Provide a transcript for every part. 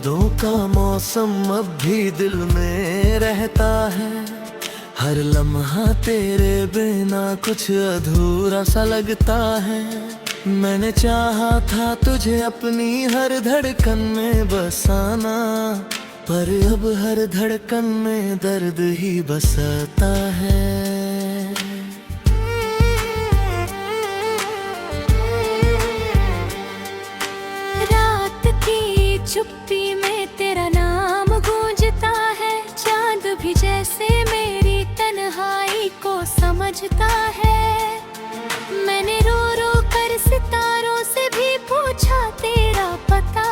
यादों का मौसम अब भी दिल में रहता है। हर लम्हा तेरे बिना कुछ अधूरा सा लगता है। मैंने चाहा था तुझे अपनी हर धड़कन में बसाना, पर अब हर धड़कन में दर्द ही बसता है। चुप्पी में तेरा नाम गूंजता है। चांद भी जैसे मेरी तन्हाई को समझता है। मैंने रो रो कर सितारों से भी पूछा तेरा पता,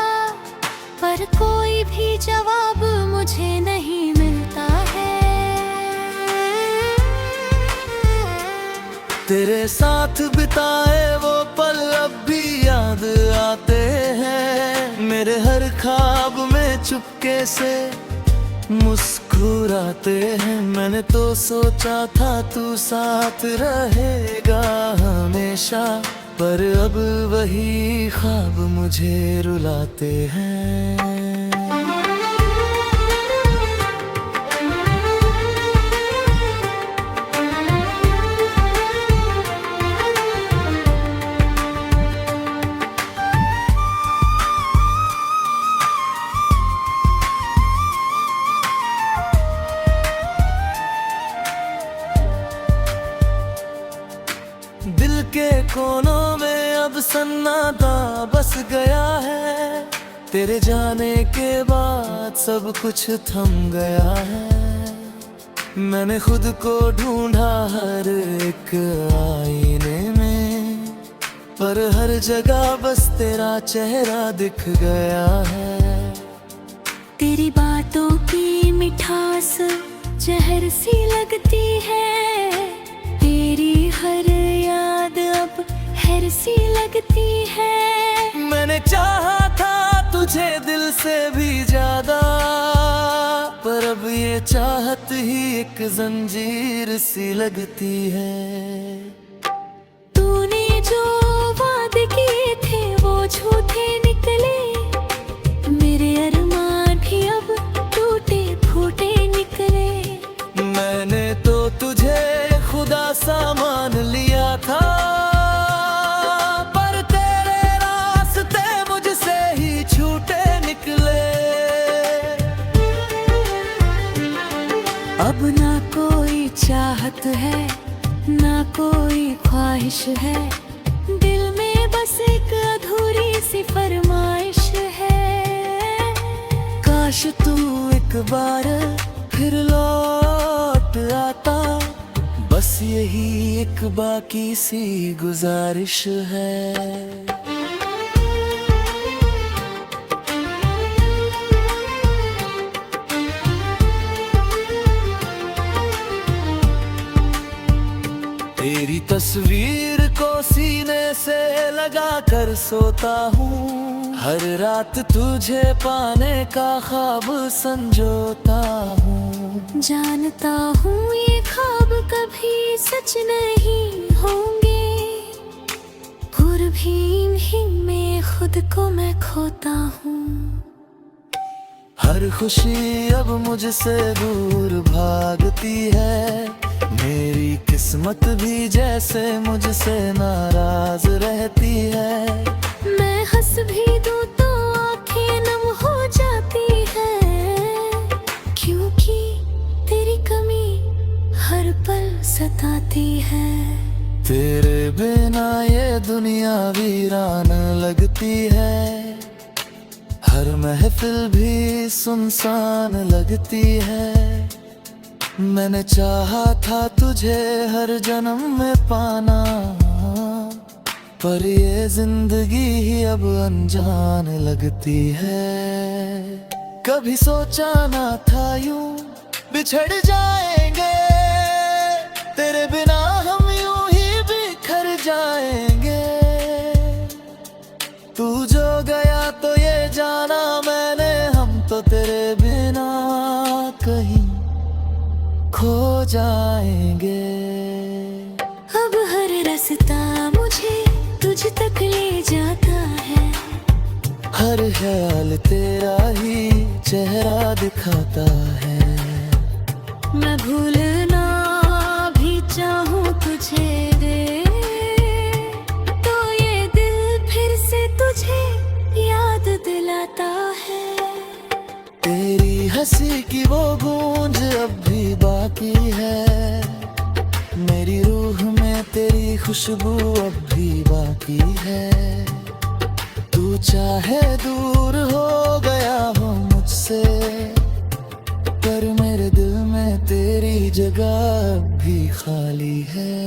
पर कोई भी जवाब मुझे नहीं मिलता है। तेरे साथ बिताए वो पल अब भी याद आते हैं। मेरे हर ख्वाब में चुपके से मुस्कुराते हैं। मैंने तो सोचा था तू साथ रहेगा हमेशा, पर अब वही ख्वाब मुझे रुलाते हैं। दिल के कोनों में अब सन्नाटा बस गया है। तेरे जाने के बाद सब कुछ थम गया है। मैंने खुद को ढूंढा हर एक आईने में, पर हर जगह बस तेरा चेहरा दिख गया है। तेरी बातों की मिठास जहर सी लगती है। तेरी हर याद अब हैर सी लगती है। मैंने चाहा था तुझे दिल से भी ज्यादा, पर अब ये चाहत ही एक जंजीर सी लगती है। तूने जो वादे किए थे वो झूठे निकले। मेरे अरमान भी अब टूटे फूटे निकले। मैंने तो तुझे खुदा सा मान लिया था, पर तेरे रास्ते मुझसे ही छूटे निकले। अब ना कोई चाहत है ना कोई ख्वाहिश है। दिल में बस एक अधूरी सी फरमाइश है। काश तू एक बार फिर लौट आता, बस यही एक बाकी सी गुजारिश है। तेरी तस्वीर को सीने से लगा कर सोता हूँ। हर रात तुझे पाने का ख्वाब संजोता हूँ। जानता हूँ ये ख्वाब कभी सच नहीं होंगे, और भी इन्हीं में खुद को मैं खोता हूँ। हर खुशी अब मुझसे दूर भागती है। मेरी किस्मत भी जैसे मुझसे नाराज रहती है। मैं हंस भी दूँ तो आंखें नम हो जाती है, क्योंकि तेरी कमी हर पल सताती है। तेरे बिना ये दुनिया वीरान लगती है। हर महफिल भी सुनसान लगती है। मैंने चाहा था तुझे हर जन्म में पाना, पर ये जिंदगी ही अब अनजान लगती है। कभी सोचा ना था यूं बिछड़ जाएंगे, तेरे बिना हम यूं ही बिखर जाएंगे। तू जो गया तो ये जाना मैंने, हम तो तेरे बिना कहीं खो जाएंगे। अब हर रास्ता मुझे तुझ तक ले जाता है। हर ख्याल तेरा ही चेहरा दिखाता है। मैं भूलना भी चाहूँ तुझे रे, तो ये दिल फिर से तुझे याद दिलाता है। तेरी हंसी की वो गूंज अब भी बाकी है, मेरी रूह में तेरी खुशबू अब भी बाकी है। तू चाहे दूर हो गया हो मुझसे, पर मेरे दिल में तेरी जगह अब भी खाली है।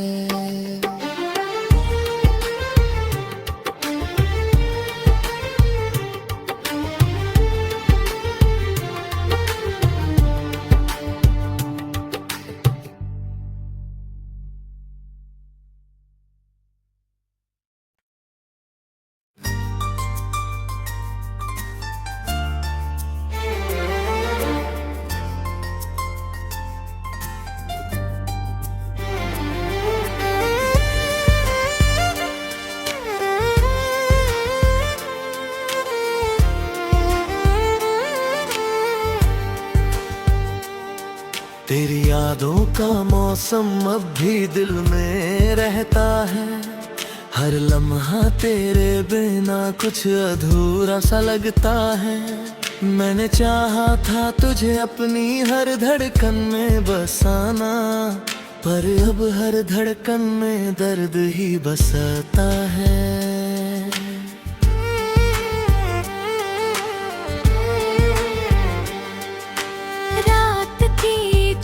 तेरी यादों का मौसम अब भी दिल में रहता है, हर लम्हा तेरे बिना कुछ अधूरा सा लगता है। मैंने चाहा था तुझे अपनी हर धड़कन में बसाना, पर अब हर धड़कन में दर्द ही बसता है।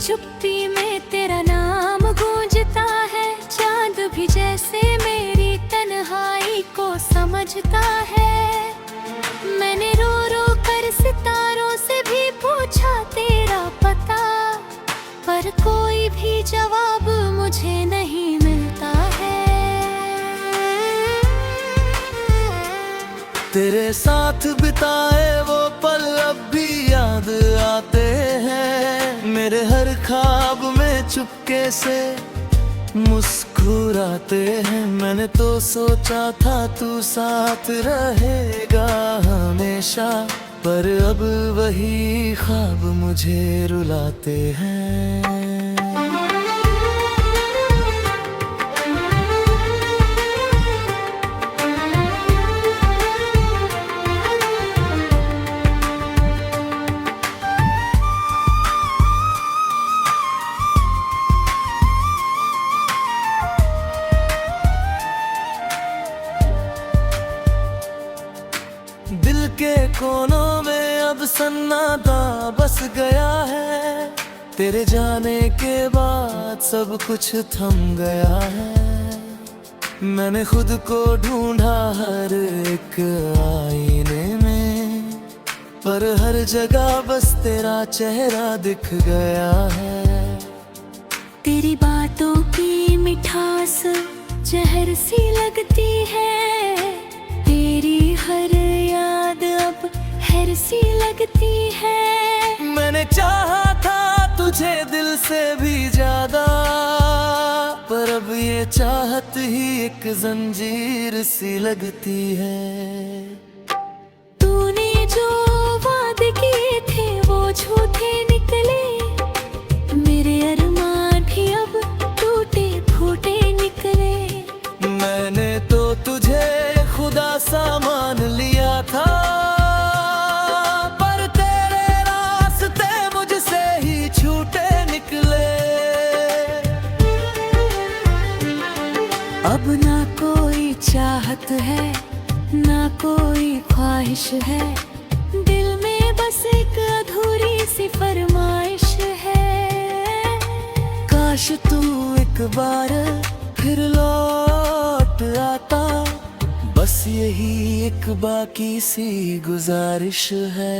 चुप्पी में तेरा नाम गूंजता है, चांद भी जैसे मेरी तन्हाई को समझता है। मैंने रो रो कर सितारों से भी पूछा तेरा पता, पर कोई भी जवाब मुझे नहीं मिलता है। तेरे साथ बिताए वो पल अब भी याद आते हैं, मेरे हर ख्वाब में चुपके से मुस्कुराते हैं। मैंने तो सोचा था तू साथ रहेगा हमेशा, पर अब वही ख्वाब मुझे रुलाते हैं। दिल के कोनों में अब सन्नाटा बस गया है, तेरे जाने के बाद सब कुछ थम गया है। मैंने खुद को ढूंढा हर एक आईने में, पर हर जगह बस तेरा चेहरा दिख गया है। तेरी बातों की मिठास जहर सी लगती है, तेरी हर याद अब हर सी लगती है। मैंने चाहा था तुझे दिल से भी ज्यादा, पर अब ये चाहत ही एक जंजीर सी लगती है। तूने जो वादे किए थे वो झूठे निकले, मेरे अरमान भी अब टूटे फूटे निकले। मैंने तो तुझे खुदा सा मान लिया था, पर तेरे रास्ते मुझसे ही छूटे निकले। अब ना कोई चाहत है ना कोई ख्वाहिश है, दिल में बस एक अधूरी सी फरमाइश है। काश तू एक बार फिर लौट आता, बस यही एक बाकी सी गुजारिश है।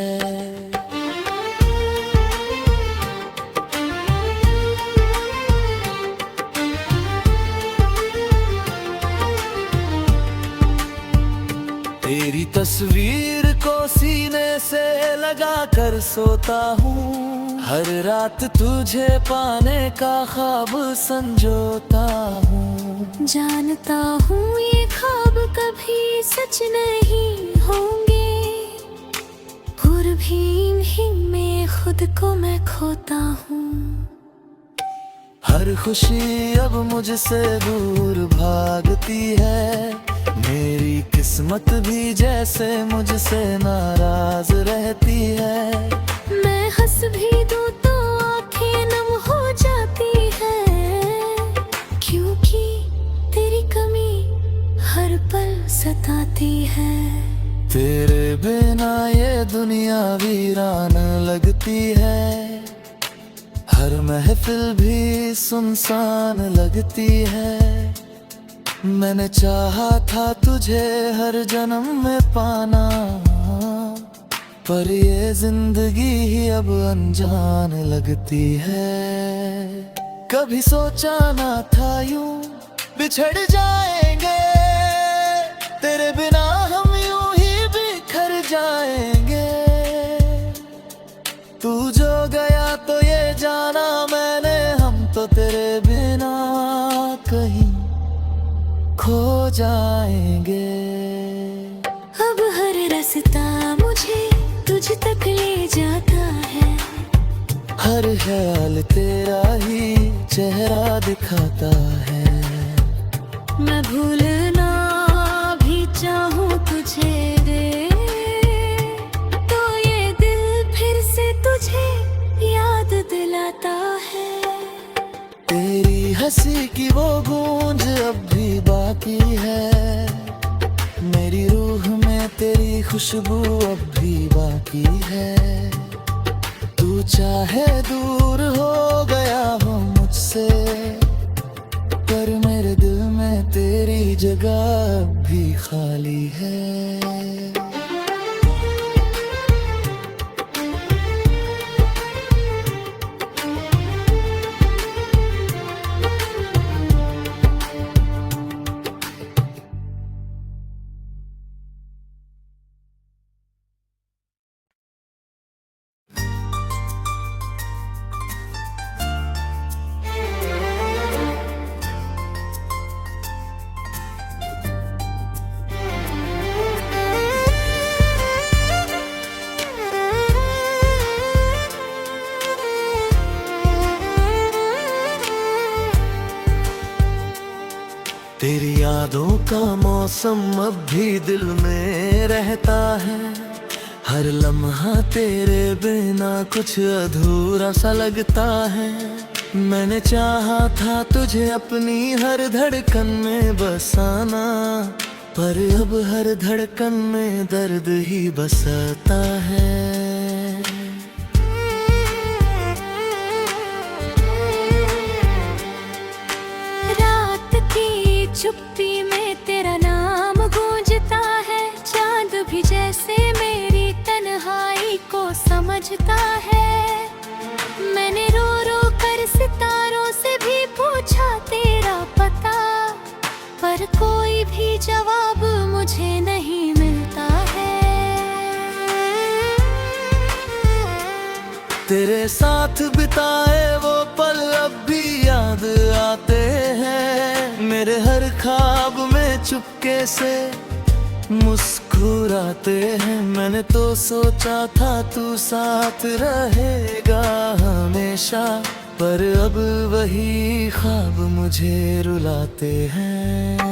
तेरी तस्वीर को सीने से लगा कर सोता हूँ, हर रात तुझे पाने का ख्वाब संजोता हूँ। जानता हूँ ये ख्वाब कभी सच नहीं होंगे, दूरबीन में खुद को मैं खोता हूँ। हर खुशी अब मुझसे दूर भागती है, मेरी किस्मत भी जैसे मुझसे नाराज रहती है। मैं हंस भी दूँ तो आंखें नम हो जाती है, क्योंकि तेरी कमी हर पल सताती है। तेरे बिना ये दुनिया वीरान लगती है, हर महफिल भी सुनसान लगती है। मैंने चाहा था तुझे हर जन्म में पाना, पर ये जिंदगी ही अब अनजान लगती है। कभी सोचा ना था यूं बिछड़ जाएंगे, तेरे बिना हम यूं ही बिखर जाएंगे। तू जो गया तो ये जाना मैंने, हम तो तेरे बिना कहीं खो जाएंगे। अब हर रास्ता मुझे तुझ तक ले जाता है, हर ख्याल तेरा ही चेहरा दिखाता है। मैं भूलना भी चाहूँ तुझे रे, तो ये दिल फिर से तुझे याद दिलाता है। तेरी हंसी की वो गूंज अब भी बाकी है, मेरी रूह में तेरी खुशबू अब भी बाकी है। तू चाहे दूर हो गया हो मुझसे, पर मेरे दिल में तेरी जगह अब भी खाली है। तेरी यादों का मौसम अब भी दिल में रहता है, हर लम्हा तेरे बिना कुछ अधूरा सा लगता है। मैंने चाहा था तुझे अपनी हर धड़कन में बसाना, पर अब हर धड़कन में दर्द ही बसता है। चुप्पी में तेरा नाम गूंजता है, चांद भी जैसे मेरी तन्हाई को समझता है। मैंने रो रो कर सितारों से भी पूछा तेरा पता, पर कोई भी जवाब मुझे नहीं मिलता है। तेरे साथ बिताए वो पल अब भी याद आते हैं, मेरे हर ख्वाब में चुपके से मुस्कुराते हैं। मैंने तो सोचा था तू साथ रहेगा हमेशा, पर अब वही ख्वाब मुझे रुलाते हैं।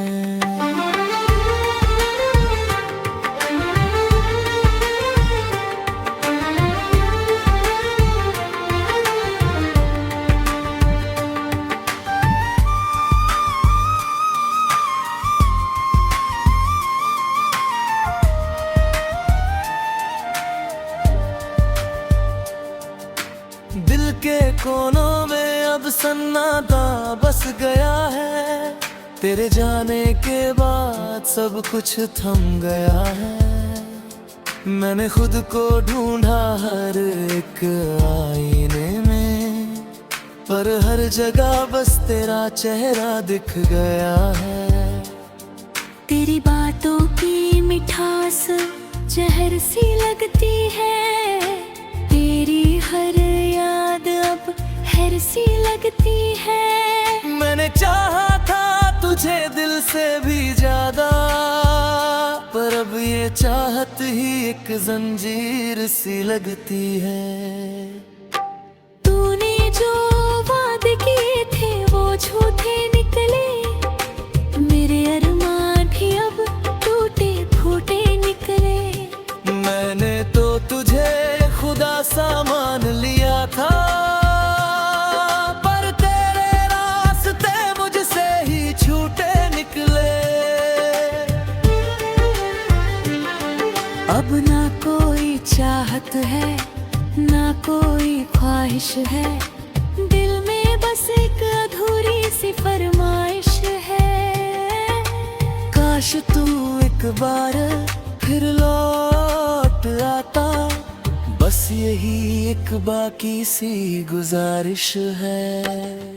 दिल के कोनों में अब सन्नाटा बस गया है, तेरे जाने के बाद सब कुछ थम गया है। मैंने खुद को ढूंढा हर एक आईने में, पर हर जगह बस तेरा चेहरा दिख गया है। तेरी बातों की मिठास जहर सी लगती है, तेरी हर याद अब हैर सी लगती है। मैंने चाहा था तुझे दिल से भी ज्यादा, पर पर अब ये चाहत ही एक जंजीर सी लगती है। तूने जो वादे किए थे वो झूठे निकले, मेरे अरमान भी अब टूटे फूटे निकले। मैंने तो तुझे खुदा सा मान लिया था, पर तेरे रास्ते मुझसे ही छूटे निकले। अब ना कोई चाहत है ना कोई ख्वाहिश है, दिल में बस एक अधूरी सी फरमाइश है। काश तू एक बार फिर लौट आता, बस यही एक बाकी सी गुजारिश है।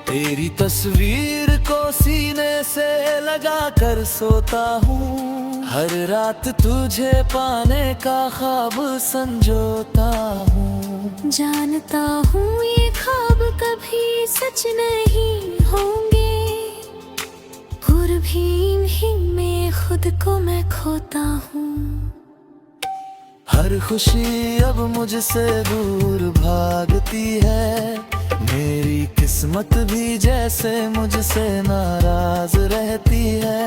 तेरी तस्वीर को सीने से लगा कर सोता हूँ, हर रात तुझे पाने का ख्वाब संजोता हूँ। जानता हूँ ये ख्वाब कभी सच नहीं होंगे, और भी इन्हीं में खुद को मैं खोता हूँ। हर खुशी अब मुझसे दूर भागती है, मेरी किस्मत भी जैसे मुझसे नाराज रहती है।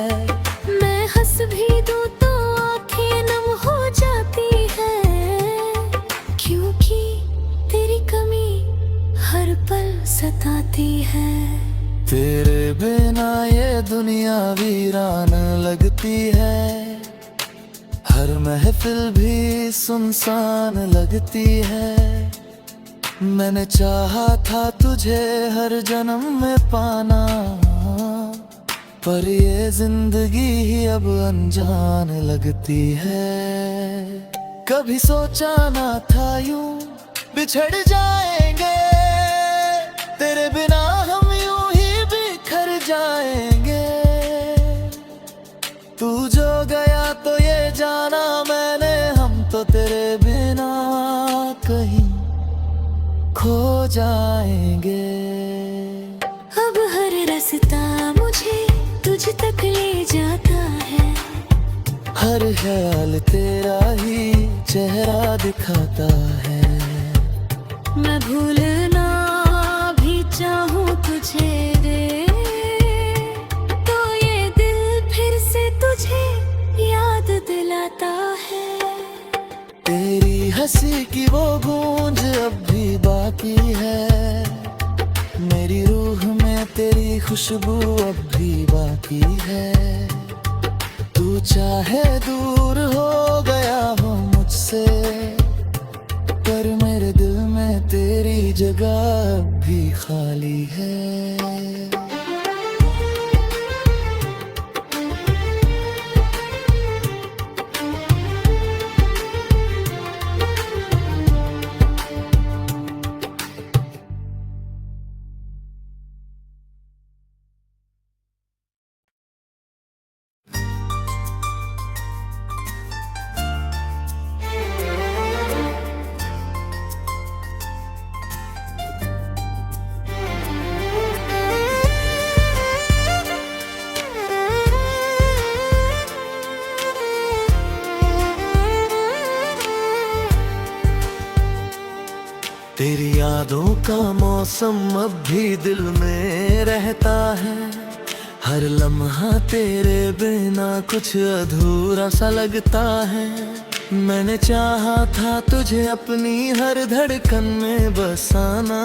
मैं हंस भी दूँ तो आंखें नम हो जाती है, क्योंकि तेरी कमी हर पल सताती है। तेरे बिना ये दुनिया वीरान लगती है, हर महफिल भी सुनसान लगती है। मैंने चाहा था तुझे हर जन्म में पाना, पर ये जिंदगी ही अब अनजान लगती है। कभी सोचा ना था यूं बिछड़ जाएंगे, तेरे बिना हम यूं ही बिखर जाएंगे। तू जो गया तो ये जाना मैंने, हम तो तेरे बिना कहीं खो जाएंगे। अब हर रास्ता मुझे तुझ तक ले जाता है, हर ख्याल तेरा ही चेहरा दिखाता है। मैं भूलना भी चाहूँ तुझे रे, तो ये दिल फिर से तुझे याद दिलाता है। तेरी हंसी की वो गूंज अब भी बाकी है, मेरी रूह में तेरी खुशबू अब भी बाकी है। तू चाहे दूर हो गया हो मुझसे, पर मेरे दिल में तेरी जगह अब भी खाली है। तेरी यादों का मौसम अब भी दिल में रहता है, हर लम्हा तेरे बिना कुछ अधूरा सा लगता है। मैंने चाहा था तुझे अपनी हर धड़कन में बसाना,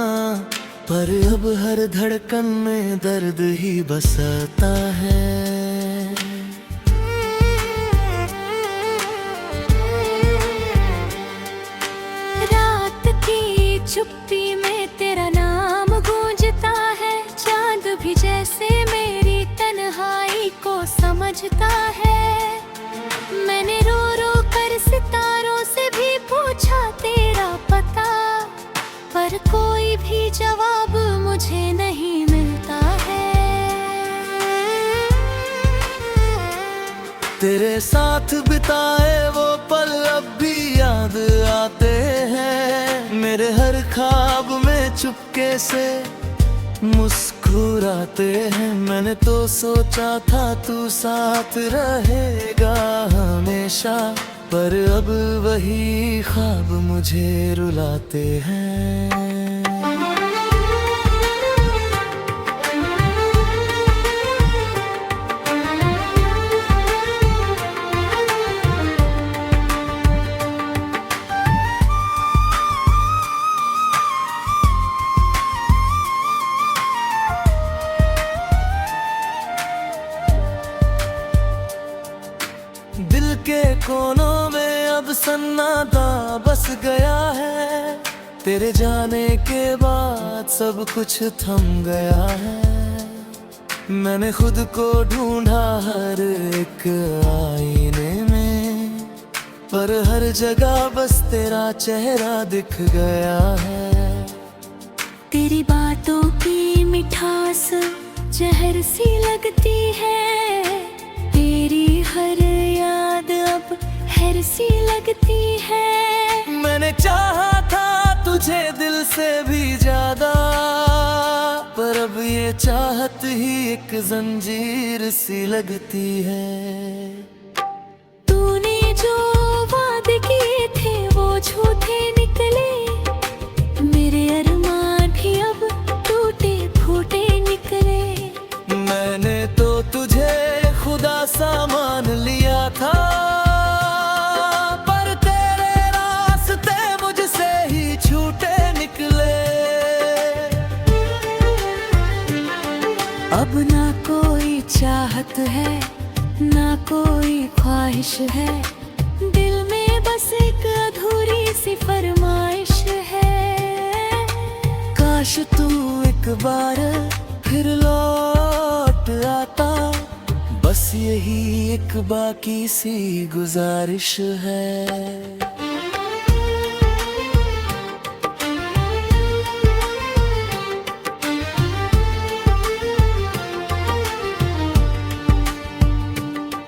पर अब हर धड़कन में दर्द ही बसता है। चुप्पी में तेरा नाम गूंजता है, चांद भी जैसे मेरी तन्हाई को समझता है। मैंने रो रो कर सितारों से भी पूछा तेरा पता, पर कोई भी जवाब मुझे नहीं मिलता है। तेरे साथ बिताए वो पल अब भी याद आते हैं। मेरे हर ख्वाब में चुपके से मुस्कुराते हैं। मैंने तो सोचा था तू साथ रहेगा हमेशा, पर अब वही ख्वाब मुझे रुलाते हैं। दिल के कोनों में अब सन्नाटा बस गया है। तेरे जाने के बाद सब कुछ थम गया है। मैंने खुद को ढूंढा हर एक आईने में, पर हर जगह बस तेरा चेहरा दिख गया है। तेरी बातों की मिठास जहर सी लगती है। तेरी हर याद अब हर सी लगती है। मैंने चाहा था तुझे दिल से भी ज्यादा, पर अब ये चाहत ही एक जंजीर सी लगती है। तूने जो वादे किए थे वो झूठे निकले। मेरे अरमान भी अब टूटे फूटे निकले। मैंने तो तुझे खुदा सा मान लिया था, पर तेरे रास्ते मुझसे ही छूटे निकले। अब ना कोई चाहत है ना कोई ख्वाहिश है। दिल में बस एक अधूरी सी फरमाइश है। काश तू एक बार फिर लौट आता, बस यही एक बाकी सी गुजारिश है।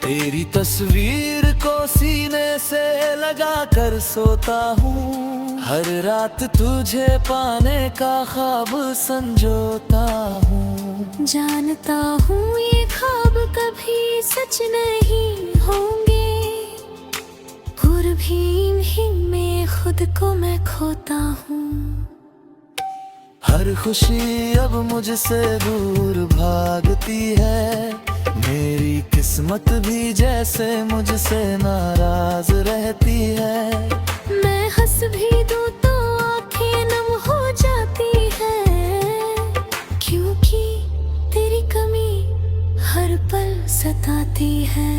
तेरी तस्वीर को सीने से लगा कर सोता हूँ। हर रात तुझे पाने का ख्वाब संजोता हूँ। जानता हूँ ये ख्वाब कभी सच नहीं होंगे। गुरभीम ही में खुद को मैं खोता हूँ। हर खुशी अब मुझसे दूर भागती है। मेरी किस्मत भी जैसे मुझसे नाराज रहती है। मैं हंस भी दूँ तो आंखें नम हो जाती है। क्योंकि तेरी कमी हर पल सताती है।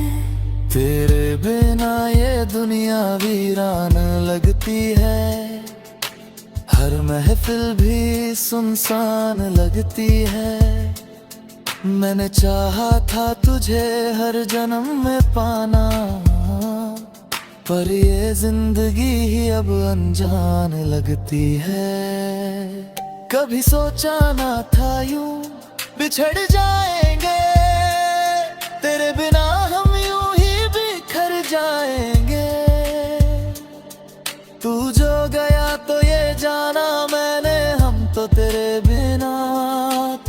तेरे बिना ये दुनिया वीरान लगती है। हर महफिल भी सुनसान लगती है। मैंने चाहा था तुझे हर जन्म में पाना, पर ये जिंदगी ही अब अनजान लगती है। कभी सोचा ना था यूं बिछड़ जाएंगे, तेरे बिना हम यूं ही बिखर जाएंगे। तू जो गया तो ये जाना मैंने, हम तो तेरे बिना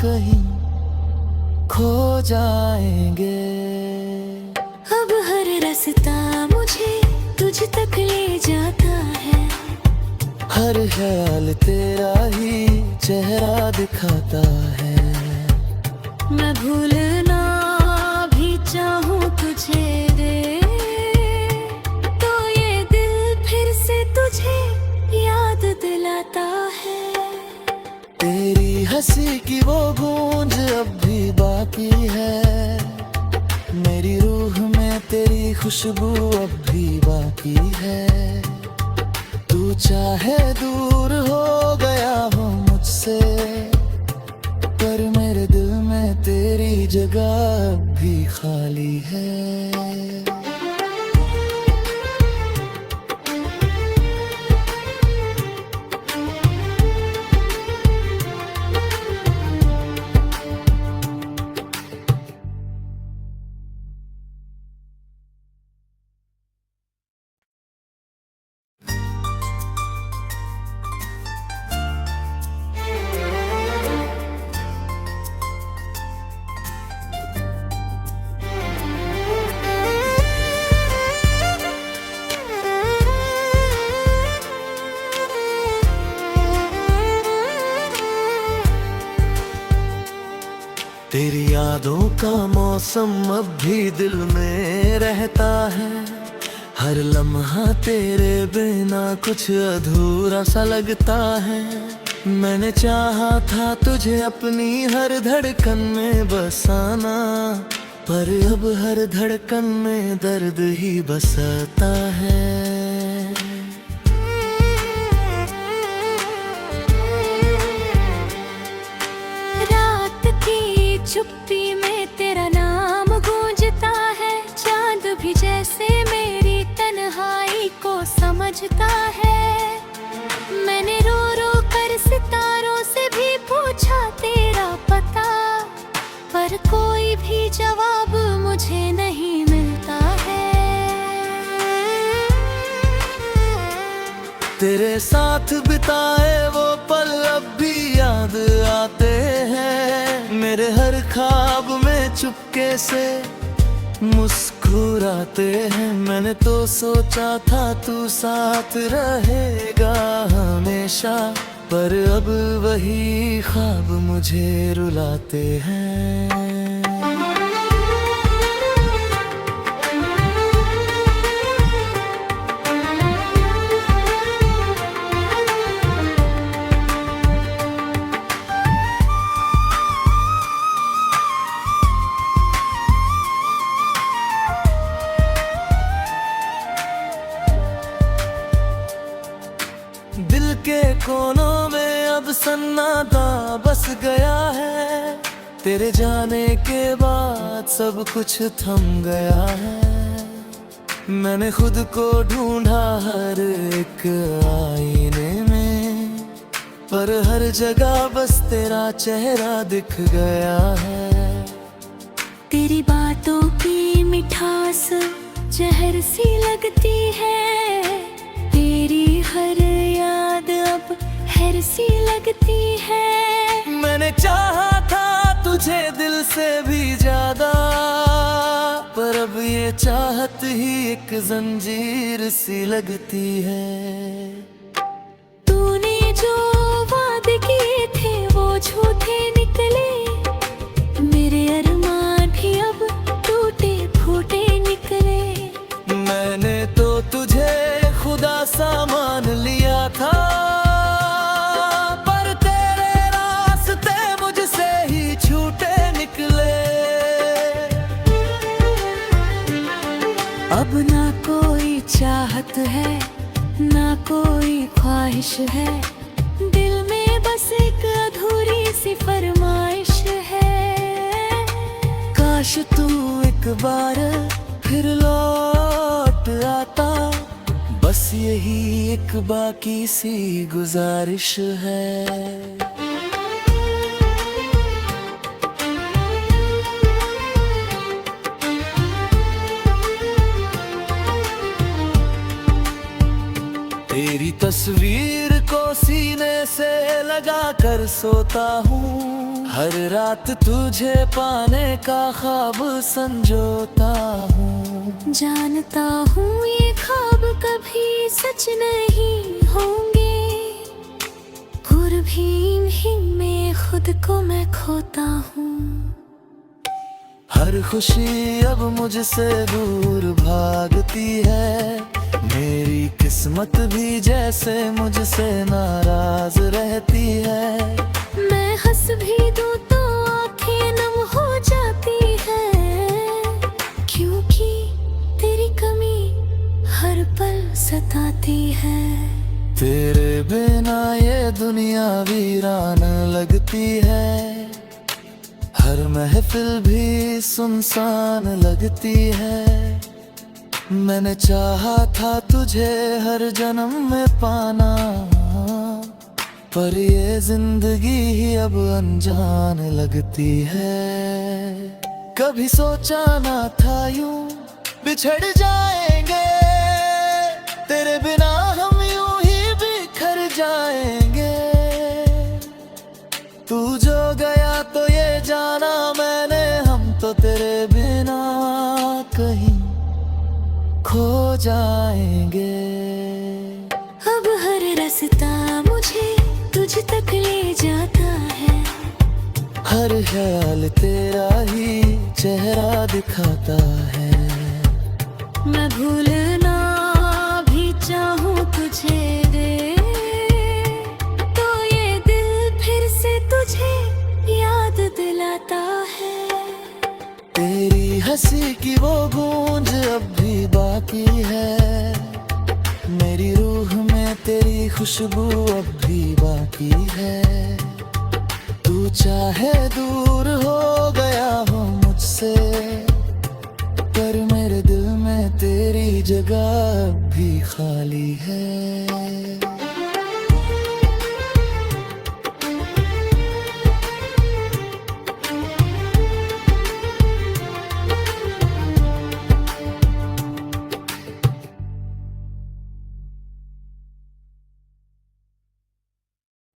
कहीं खो जाएंगे। अब हर रास्ता मुझे तुझ तक ले जाता है। हर ख्याल तेरा ही चेहरा दिखाता है। मैं भूलना भी चाहूँ तुझे रे, तो ये दिल फिर से तुझे याद दिलाता है। तेरी हंसी की वो गूंज अब भी बाकी है। मेरी रूह में तेरी खुशबू अब भी बाकी है। तू चाहे दूर हो गया हो मुझसे, पर मेरे दिल में तेरी जगह अब भी खाली है। का मौसम अब भी दिल में रहता है। हर लम्हा तेरे बिना कुछ अधूरा सा लगता है। मैंने चाहा था तुझे अपनी हर धड़कन में बसाना, पर अब हर धड़कन में दर्द ही बसता है। रात की चुप्पी में तेरा नाम गूंजता है। चांद भी जैसे मेरी तन्हाई को समझता है। मैंने रो रो कर सितारों से भी पूछा तेरा पता, पर कोई भी जवाब मुझे नहीं मिलता है। तेरे साथ बिताए वो पल अब भी याद आते हैं। मेरे हर ख्वाब में चुपके से मुस्कुराते हैं। मैंने तो सोचा था तू साथ रहेगा हमेशा, पर अब वही ख्वाब मुझे रुलाते हैं। दिल के कोनों में अब सन्नाटा बस गया है। तेरे जाने के बाद सब कुछ थम गया है। मैंने खुद को ढूंढा हर एक आईने में, पर हर जगह बस तेरा चेहरा दिख गया है। तेरी बातों की मिठास जहर सी लगती है। तेरी हर याद अब हैर सी लगती है। मैंने चाहा था तुझे दिल से भी ज्यादा, पर अब ये चाहत ही एक जंजीर सी लगती है। तूने जो वादे किए थे वो झूठे निकले। मेरे अरमान भी अब टूटे फूटे निकले। मैंने तो तुझे खुदा सा मान लिया था, पर तेरे रास्ते मुझसे ही छूटे निकले। अब ना कोई चाहत है ना कोई ख्वाहिश है। दिल में बस एक अधूरी सी फरमाइश है। काश तू एक बार फिर लौट आता, बस यही एक बाकी सी गुजारिश है। तेरी तस्वीर को सीने से लगा कर सोता हूँ। हर रात तुझे पाने का ख्वाब संजोता हूँ। जानता हूँ ये ख्वाब कभी सच नहीं होंगे। गुरबीन ही में खुद को मैं खोता हूँ। हर खुशी अब मुझसे दूर भागती है। मेरी किस्मत भी जैसे मुझसे नाराज रहती है। मैं हंस भी दूँ तो आंखें नम हो जाती है, क्योंकि तेरी कमी हर पल सताती है। तेरे बिना ये दुनिया वीरान लगती है। हर महफिल भी सुनसान लगती है। मैंने चाहा था तुझे हर जन्म में पाना, पर ये जिंदगी ही अब अनजान लगती है। कभी सोचा ना था यूं बिछड़ जाएंगे, तेरे बिना हम यूं ही बिखर जाएंगे। तू जो गया तो ये जाना मैंने, हम तो तेरे बिना कहीं खो जाएंगे। अब हर रास्ता मुझे तुझ तक ले जाता है। हर ख्याल तेरा ही चेहरा दिखाता है। मैं भूलना भी चाहूँ तुझे रे, तो ये दिल फिर से तुझे याद दिलाता है। तेरी हंसी की वो गूंज अब भी बाकी है, मेरी रूह में तेरी खुशबू अब भी बाकी है। तू चाहे दूर हो गया हो मुझसे, पर मेरे दिल में तेरी जगह अब भी खाली है।